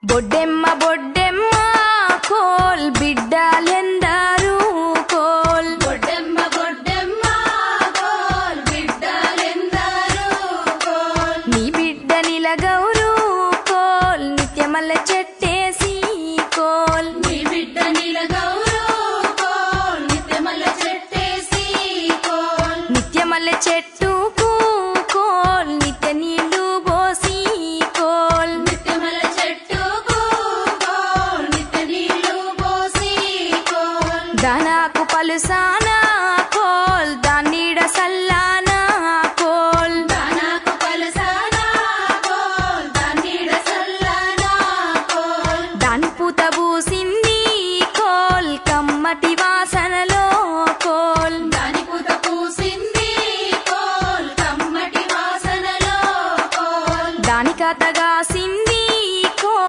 బొడ్డెమ్మ బొడ్డెమ్మ కోల్ బిడ్డలెందరూ కోల్ బొడ్డెమ్మ బొడ్డెమ్మ కోల్ బిడ్డలెందరూ కోల్ నీ బిడ్డ నిలగౌరు కోల్ నిత్యమల్లె